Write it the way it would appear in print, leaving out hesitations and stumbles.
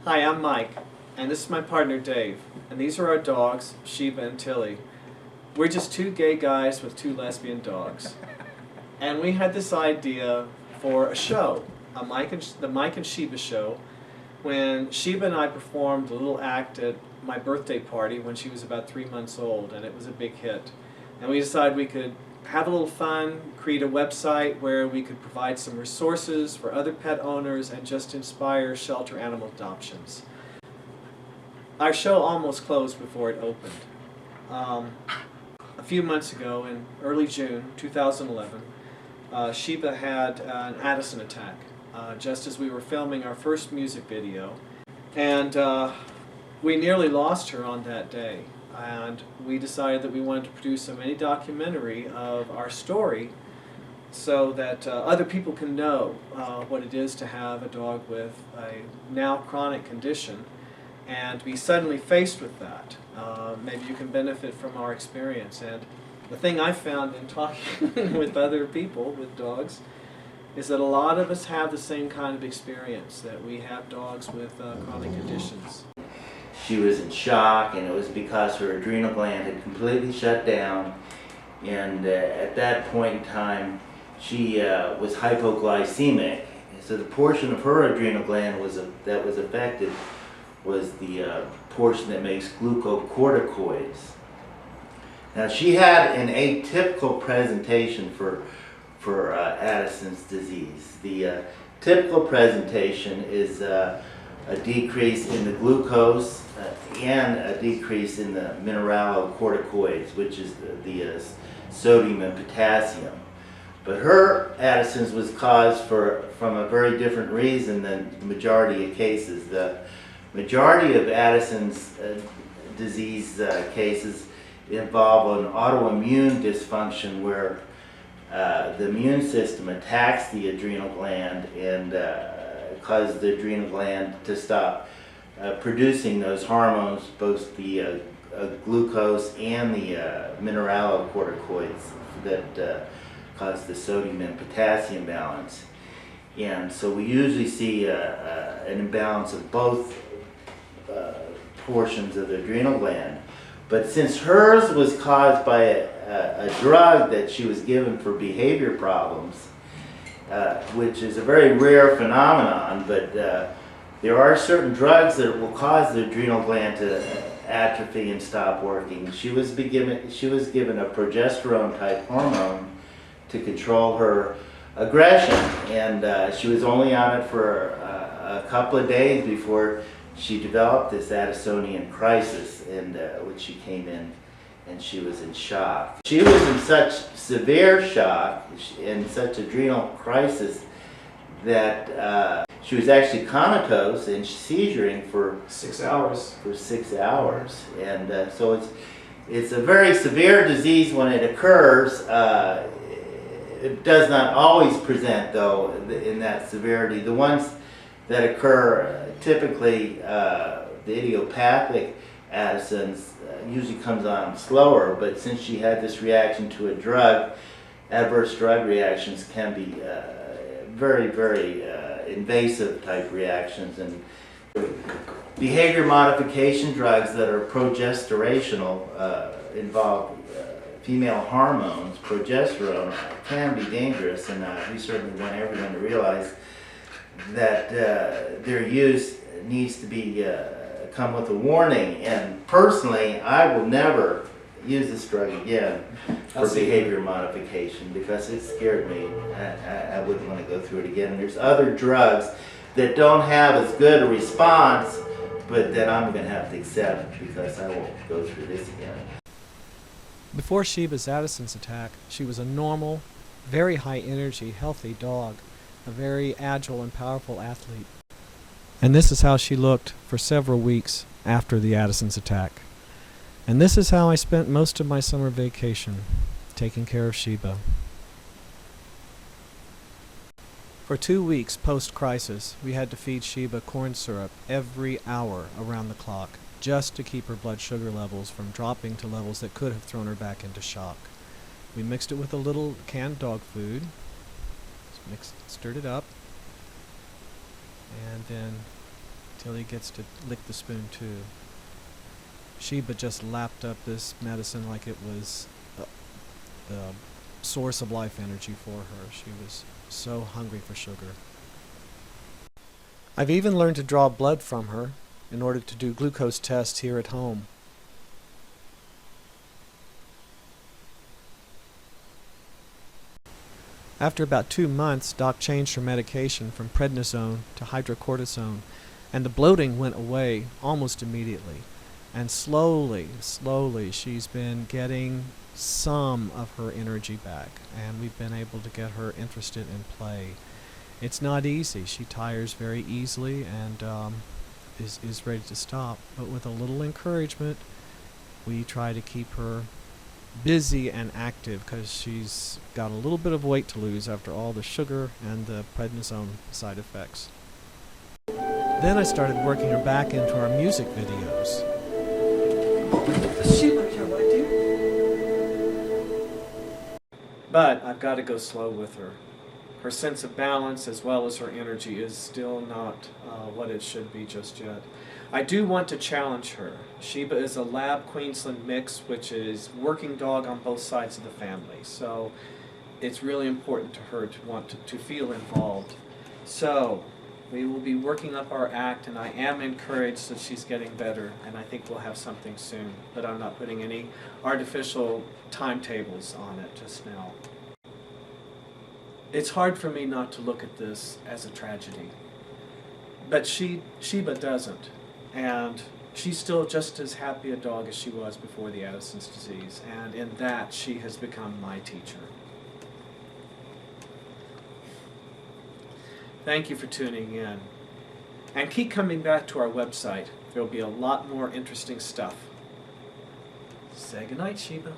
Hi, I'm Mike, and this is my partner Dave, and these are our dogs, Sheba and Tilly. We're just two gay guys with two lesbian dogs. And we had this idea for a show, the Mike and Sheba show, when Sheba and I performed a little act at my birthday party when she was about 3 months old, and it was a big hit. And we decided we could have a little fun, create a website where we could provide some resources for other pet owners and just inspire shelter animal adoptions. Our show almost closed before it opened. A few months ago, in early June 2011, Sheba had an Addison attack, just as we were filming our first music video. And we nearly lost her on that day. And we decided that we wanted to produce a mini documentary of our story so that other people can know what it is to have a dog with a now chronic condition and be suddenly faced with that. Maybe you can benefit from our experience. And the thing I found in talking with other people with dogs is that a lot of us have the same kind of experience, that we have dogs with chronic conditions. She was in shock, and it was because her adrenal gland had completely shut down, and at that point in time she was hypoglycemic. So the portion of her adrenal gland that was affected was the portion that makes glucocorticoids. Now she had an atypical presentation for Addison's disease. The typical presentation is a decrease in the glucose and a decrease in the mineralocorticoids, which is the sodium and potassium. But her Addison's was caused from a very different reason than the majority of cases. The majority of Addison's disease cases involve an autoimmune dysfunction where the immune system attacks the adrenal gland and causes the adrenal gland to stop producing those hormones, both the glucose and the mineralocorticoids that cause the sodium and potassium balance. And so we usually see an imbalance of both portions of the adrenal gland. But since hers was caused by a drug that she was given for behavior problems, which is a very rare phenomenon, but there are certain drugs that will cause the adrenal gland to atrophy and stop working. She was given a progesterone type hormone to control her aggression, and she was only on it for a couple of days before she developed this Addisonian crisis, and which she came in and she was in shock. She was in such severe shock and such adrenal crisis that she was actually comatose and seizuring for 6 hours. For 6 hours, and so it's a very severe disease when it occurs. It does not always present, though, in that severity. The ones that occur typically, the idiopathic Addison's usually comes on slower, but since she had this reaction to a drug, adverse drug reactions can be very, very invasive type reactions. And behavior modification drugs that are progesterational involve female hormones. Progesterone can be dangerous, and we certainly want everyone to realize that their use needs to be come with a warning. And personally, I will never use this drug again for behavior modification because it scared me. I wouldn't want to go through it again. And there's other drugs that don't have as good a response, but that I'm going to have to accept because I won't go through this again. Before Sheba's Addison's attack, she was a normal, very high energy, healthy dog, a very agile and powerful athlete. And this is how she looked for several weeks after the Addison's attack. And this is how I spent most of my summer vacation, taking care of Sheba. For 2 weeks post-crisis, we had to feed Sheba corn syrup every hour around the clock, just to keep her blood sugar levels from dropping to levels that could have thrown her back into shock. We mixed it with a little canned dog food, stirred it up, and then till he gets to lick the spoon too. Sheba just lapped up this medicine like it was the source of life energy for her. She was so hungry for sugar. I've even learned to draw blood from her in order to do glucose tests here at home. After about 2 months, Doc changed her medication from prednisone to hydrocortisone, and the bloating went away almost immediately. And slowly, she's been getting some of her energy back, and we've been able to get her interested in play. It's not easy. She tires very easily and is ready to stop, but with a little encouragement, we try to keep her busy and active because she's got a little bit of weight to lose after all the sugar and the prednisone side effects. Then I started working her back into our music videos. Sheba here, my dear. But I've got to go slow with her. Her sense of balance as well as her energy is still not what it should be just yet. I do want to challenge her. Sheba is a Lab Queensland mix, which is working dog on both sides of the family. So it's really important to her to want to feel involved. So we will be working up our act, and I am encouraged that she's getting better, and I think we'll have something soon. But I'm not putting any artificial timetables on it just now. It's hard for me not to look at this as a tragedy. But Sheba doesn't. And she's still just as happy a dog as she was before the Addison's disease. And in that, she has become my teacher. Thank you for tuning in. And keep coming back to our website. There'll be a lot more interesting stuff. Say goodnight, Sheba.